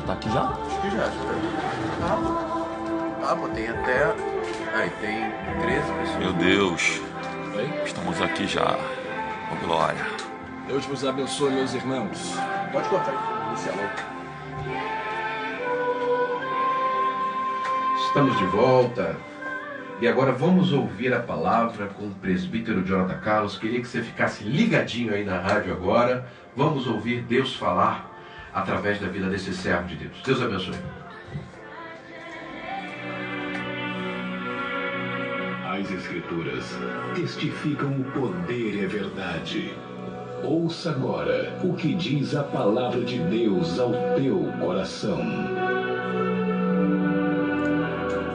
tá aqui já? Acho que já. Pô, tem até... Aí, tem 13 pessoas. Meu Deus. Oi? Estamos aqui já. Oh, glória. Deus vos abençoe, meus irmãos. Pode cortar aí. Esse é louco. Estamos de volta. E agora vamos ouvir a palavra com o presbítero Jonathan Carlos. Queria que você ficasse ligadinho aí na rádio agora. Vamos ouvir Deus falar através da vida desse servo de Deus. Deus abençoe. As Escrituras testificam o poder e a verdade. Ouça agora o que diz a palavra de Deus ao teu coração.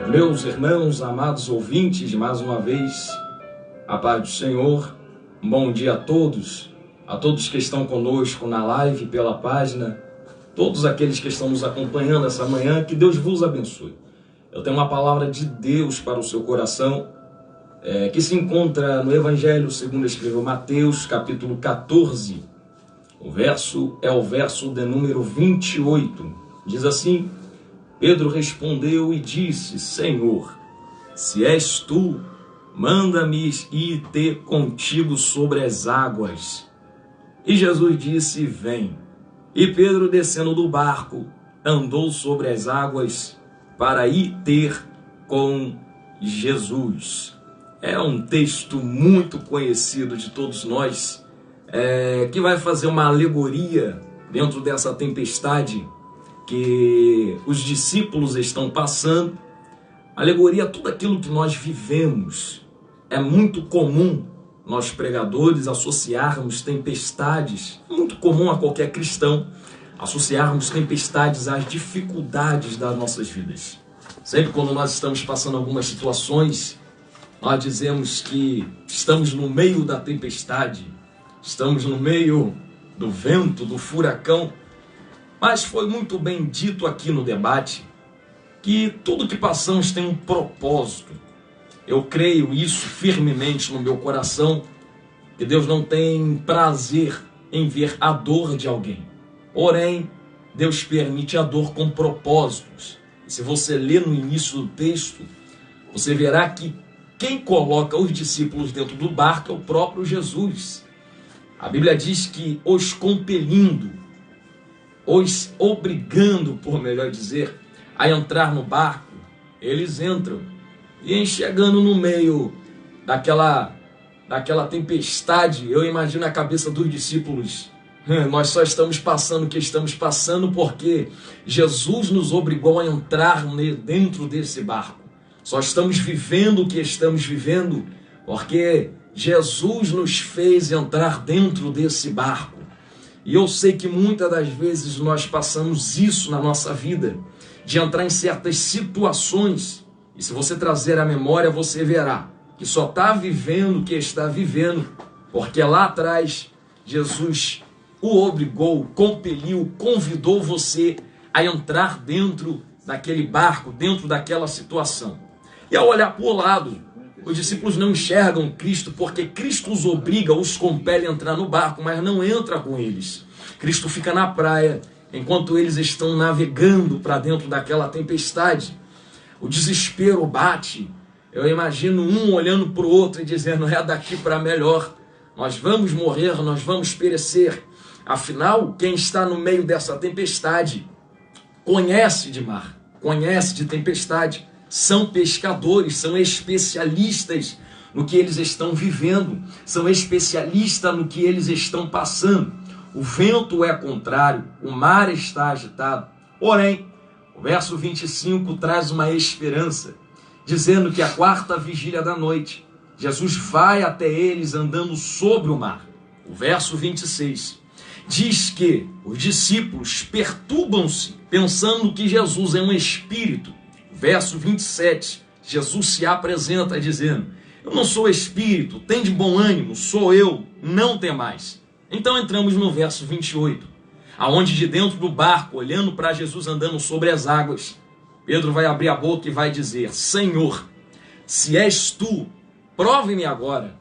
Meus irmãos, amados ouvintes, mais uma vez, a paz do Senhor. Um bom dia a todos que estão conosco na live, pela página, todos aqueles que estão nos acompanhando essa manhã, que Deus vos abençoe. Eu tenho uma palavra de Deus para o seu coração, que se encontra no Evangelho segundo escreveu Mateus, capítulo 14. O verso é o verso de número 28. Diz assim: Pedro respondeu e disse: Senhor, se és tu, manda-me ir ter contigo sobre as águas. E Jesus disse: Vem. E Pedro, descendo do barco, andou sobre as águas para ir ter com Jesus. É um texto muito conhecido de todos nós, que vai fazer uma alegoria dentro dessa tempestade que os discípulos estão passando. Alegoria a tudo aquilo que nós vivemos. É muito comum nós pregadores associarmos tempestades, é muito comum a qualquer cristão associarmos tempestades às dificuldades das nossas vidas. Sempre quando nós estamos passando algumas situações, nós dizemos que estamos no meio da tempestade, estamos no meio do vento, do furacão. Mas foi muito bem dito aqui no debate que tudo que passamos tem um propósito. Eu creio isso firmemente no meu coração, que Deus não tem prazer em ver a dor de alguém. Porém, Deus permite a dor com propósitos. E se você ler no início do texto, você verá que quem coloca os discípulos dentro do barco é o próprio Jesus. A Bíblia diz que os compelindo, os obrigando, por melhor dizer, a entrar no barco, eles entram. E chegando no meio daquela tempestade, eu imagino a cabeça dos discípulos. Nós só estamos passando o que estamos passando porque Jesus nos obrigou a entrar dentro desse barco. Só estamos vivendo o que estamos vivendo porque Jesus nos fez entrar dentro desse barco. E eu sei que muitas das vezes nós passamos isso na nossa vida, de entrar em certas situações. E se você trazer à memória, você verá que só está vivendo o que está vivendo, porque lá atrás Jesus o obrigou, compeliu, convidou você a entrar dentro daquele barco, dentro daquela situação. E ao olhar para o lado, os discípulos não enxergam Cristo, porque Cristo os obriga, os compele a entrar no barco, mas não entra com eles. Cristo fica na praia, enquanto eles estão navegando para dentro daquela tempestade. O desespero bate. Eu imagino um olhando para o outro e dizendo: é daqui para melhor. Nós vamos morrer, nós vamos perecer. Afinal, quem está no meio dessa tempestade conhece de mar, conhece de tempestade. São pescadores, são especialistas no que eles estão vivendo, são especialistas no que eles estão passando. O vento é contrário, o mar está agitado. Porém, o verso 25 traz uma esperança, dizendo que a quarta vigília da noite, Jesus vai até eles andando sobre o mar. O verso 26 diz que os discípulos perturbam-se, pensando que Jesus é um espírito. Verso 27, Jesus se apresenta dizendo: eu não sou espírito, tem de bom ânimo, sou eu, não temais. Então entramos no verso 28, aonde de dentro do barco, olhando para Jesus andando sobre as águas, Pedro vai abrir a boca e vai dizer: Senhor, se és tu, prove-me agora,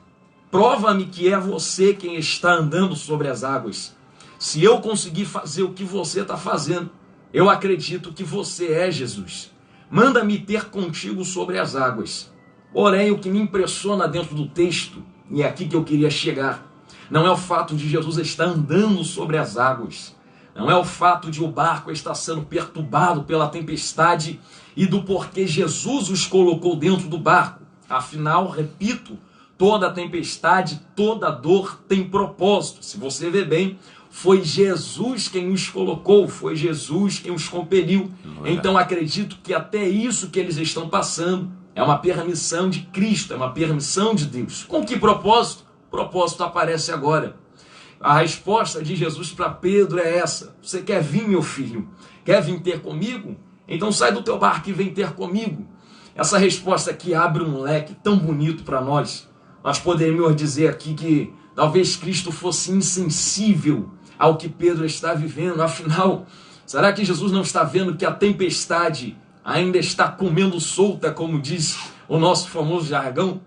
prova-me que é você quem está andando sobre as águas. Se eu conseguir fazer o que você está fazendo, Eu acredito que você é Jesus. Manda-me ter contigo sobre as águas. Porém, o que me impressiona dentro do texto, e é aqui que eu queria chegar, não é o fato de Jesus estar andando sobre as águas. Não é o fato de o barco estar sendo perturbado pela tempestade e do porquê Jesus os colocou dentro do barco. Afinal, repito, toda tempestade, toda dor tem propósito. Se você ver bem, foi Jesus quem os colocou, foi Jesus quem os compeliu. Então acredito que até isso que eles estão passando é uma permissão de Cristo, é uma permissão de Deus. Com que propósito? O propósito aparece agora. A resposta de Jesus para Pedro é essa: você quer vir, meu filho? Quer vir ter comigo? Então sai do teu barco e vem ter comigo. Essa resposta aqui abre um leque tão bonito para nós. Nós poderíamos dizer aqui que talvez Cristo fosse insensível ao que Pedro está vivendo. Afinal, será que Jesus não está vendo que a tempestade ainda está comendo solta, como diz o nosso famoso jargão?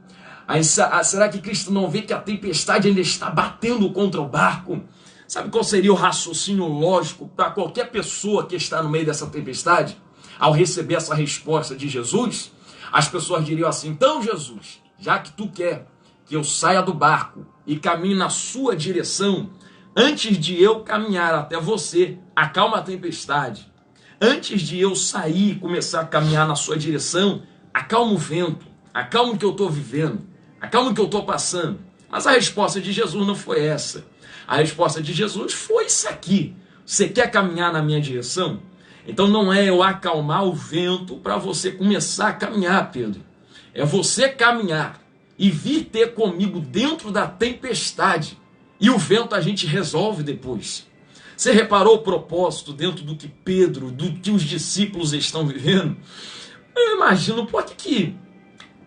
Será que Cristo não vê que a tempestade ainda está batendo contra o barco? Sabe qual seria o raciocínio lógico para qualquer pessoa que está no meio dessa tempestade? Ao receber essa resposta de Jesus, as pessoas diriam assim: então Jesus, já que tu quer que eu saia do barco e caminhe na sua direção, antes de eu caminhar até você, acalma a tempestade. Antes de eu sair e começar a caminhar na sua direção, acalma o vento, acalma o que eu estou vivendo, acalma o que eu estou passando. Mas a resposta de Jesus não foi essa. A resposta de Jesus foi isso aqui: você quer caminhar na minha direção? Então não é eu acalmar o vento para você começar a caminhar, Pedro. É você caminhar e vir ter comigo dentro da tempestade. E o vento a gente resolve depois. Você reparou o propósito dentro do que Pedro, do que os discípulos estão vivendo? Eu imagino por que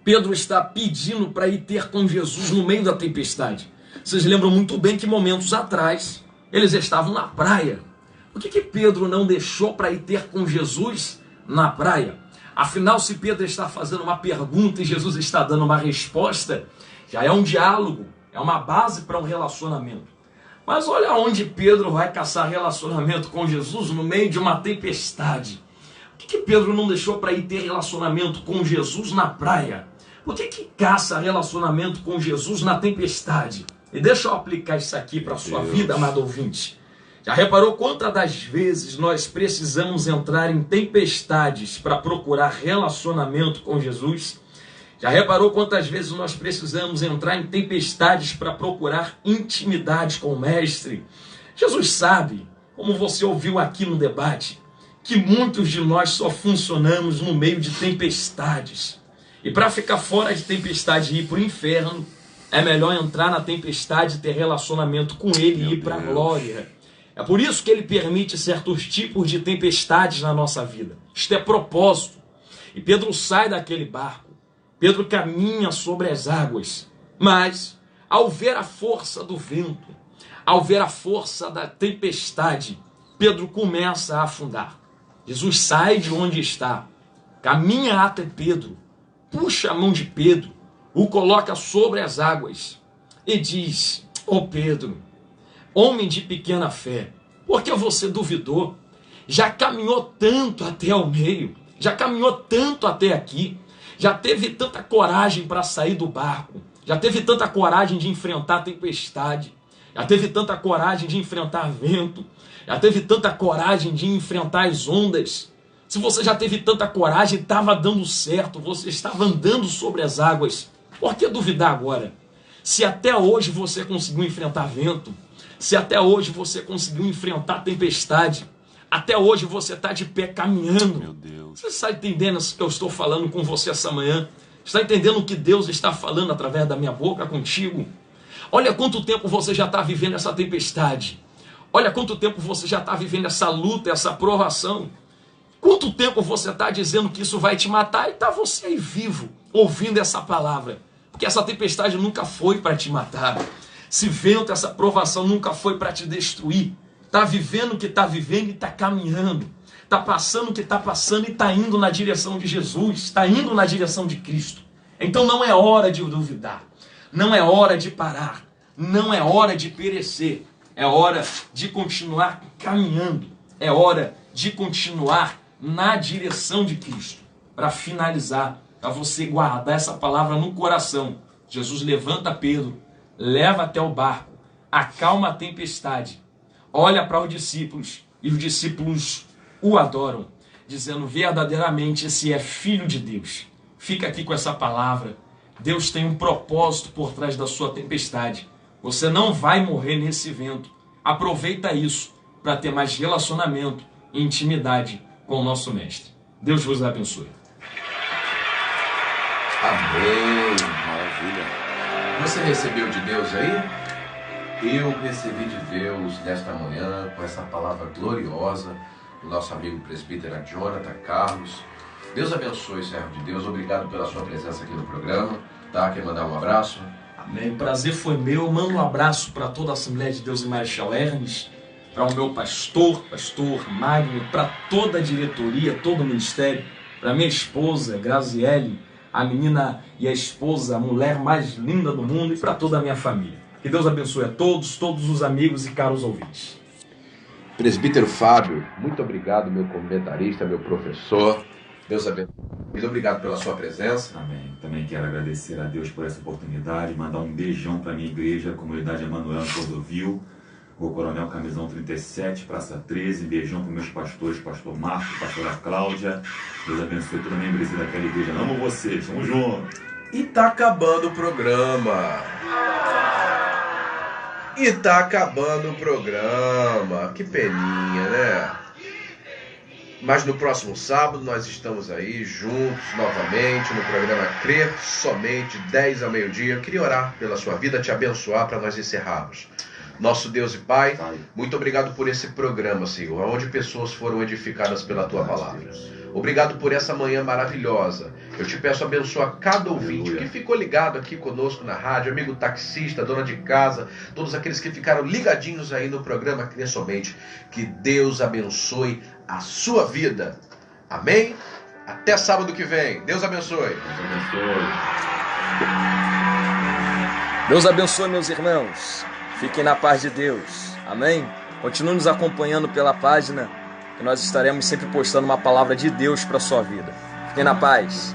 Pedro está pedindo para ir ter com Jesus no meio da tempestade. Vocês lembram muito bem que momentos atrás eles estavam na praia. Por que Pedro não deixou para ir ter com Jesus na praia? Afinal, se Pedro está fazendo uma pergunta e Jesus está dando uma resposta, já é um diálogo, é uma base para um relacionamento. Mas olha onde Pedro vai caçar relacionamento com Jesus no meio de uma tempestade. Por que Pedro não deixou para ir ter relacionamento com Jesus na praia? Por que caça relacionamento com Jesus na tempestade? E deixa eu aplicar isso aqui para a sua vida, amado ouvinte. Já reparou quantas das vezes nós precisamos entrar em tempestades para procurar relacionamento com Jesus? Já reparou quantas vezes nós precisamos entrar em tempestades para procurar intimidade com o Mestre? Jesus sabe, como você ouviu aqui no debate, que muitos de nós só funcionamos no meio de tempestades. E para ficar fora de tempestade e ir para o inferno, é melhor entrar na tempestade e ter relacionamento com Ele e ir para a glória. É por isso que Ele permite certos tipos de tempestades na nossa vida. Isto é propósito. E Pedro sai daquele barco. Pedro caminha sobre as águas. Mas, ao ver a força do vento, ao ver a força da tempestade, Pedro começa a afundar. Jesus sai de onde está, caminha até Pedro, puxa a mão de Pedro, o coloca sobre as águas e diz: ó Pedro, homem de pequena fé, por que você duvidou? Já caminhou tanto até o meio, já caminhou tanto até aqui, já teve tanta coragem para sair do barco, já teve tanta coragem de enfrentar a tempestade, já teve tanta coragem de enfrentar vento, já teve tanta coragem de enfrentar as ondas. Se você já teve tanta coragem, estava dando certo, você estava andando sobre as águas, por que duvidar agora? Se até hoje você conseguiu enfrentar vento, se até hoje você conseguiu enfrentar tempestade, até hoje você está de pé caminhando. Meu Deus. Você está entendendo o que eu estou falando com você essa manhã? Está entendendo o que Deus está falando através da minha boca contigo? Olha quanto tempo você já está vivendo essa tempestade. Olha quanto tempo você já está vivendo essa luta, essa provação. Quanto tempo você está dizendo que isso vai te matar e está você aí vivo, ouvindo essa palavra. Porque essa tempestade nunca foi para te matar. Esse vento, essa provação nunca foi para te destruir. Está vivendo o que está vivendo e está caminhando. Está passando o que está passando e está indo na direção de Jesus. Está indo na direção de Cristo. Então não é hora de duvidar. Não é hora de parar. Não é hora de perecer. É hora de continuar caminhando. É hora de continuar na direção de Cristo. Para finalizar, para você guardar essa palavra no coração, Jesus levanta Pedro, leva até o barco, acalma a tempestade, olha para os discípulos e os discípulos o adoram, dizendo verdadeiramente esse é Filho de Deus. Fica aqui com essa palavra. Deus tem um propósito por trás da sua tempestade. Você não vai morrer nesse vento. Aproveita isso para ter mais relacionamento e intimidade com o nosso Mestre. Deus vos abençoe. Amém. Maravilha. Você recebeu de Deus aí? Eu recebi de Deus nesta manhã com essa palavra gloriosa do nosso amigo presbítero Jonathan Carlos. Deus abençoe, servo de Deus. Obrigado pela sua presença aqui no programa. Tá? Quer mandar um abraço? Amém. O prazer foi meu. Mando um abraço para toda a Assembleia de Deus em Marechal Hermes, para o meu pastor Magno, para toda a diretoria, todo o ministério, para minha esposa, Graziele, a menina e a esposa, a mulher mais linda do mundo, e para toda a minha família. Que Deus abençoe a todos os amigos e caros ouvintes. Presbítero Fábio, muito obrigado, meu comentarista, meu professor. Deus abençoe. Muito obrigado pela sua presença. Amém. Também quero agradecer a Deus por essa oportunidade, mandar um beijão para a minha igreja, a comunidade Emanuel Cordovil, o Coronel Camisão 37, Praça 13, beijão para meus pastores, pastor Marcos, pastora Cláudia. Deus abençoe toda a membresia daquela igreja. Amo vocês, tamo junto. E tá acabando o programa. Que peninha, né? Mas no próximo sábado nós estamos aí juntos novamente no programa Crer Somente, 10 ao meio-dia. Eu queria orar pela sua vida, te abençoar para nós encerrarmos. Nosso Deus e Pai, muito obrigado por esse programa, Senhor, onde pessoas foram edificadas pela Tua palavra. Obrigado por essa manhã maravilhosa. Eu te peço abençoar cada ouvinte que ficou ligado aqui conosco na rádio, amigo taxista, dona de casa, todos aqueles que ficaram ligadinhos aí no programa Crer Somente. Que Deus abençoe a sua vida. Amém? Até sábado que vem. Deus abençoe. Deus abençoe, meus irmãos. Fiquem na paz de Deus. Amém? Continue nos acompanhando pela página, que nós estaremos sempre postando uma palavra de Deus para a sua vida. Fiquem na paz.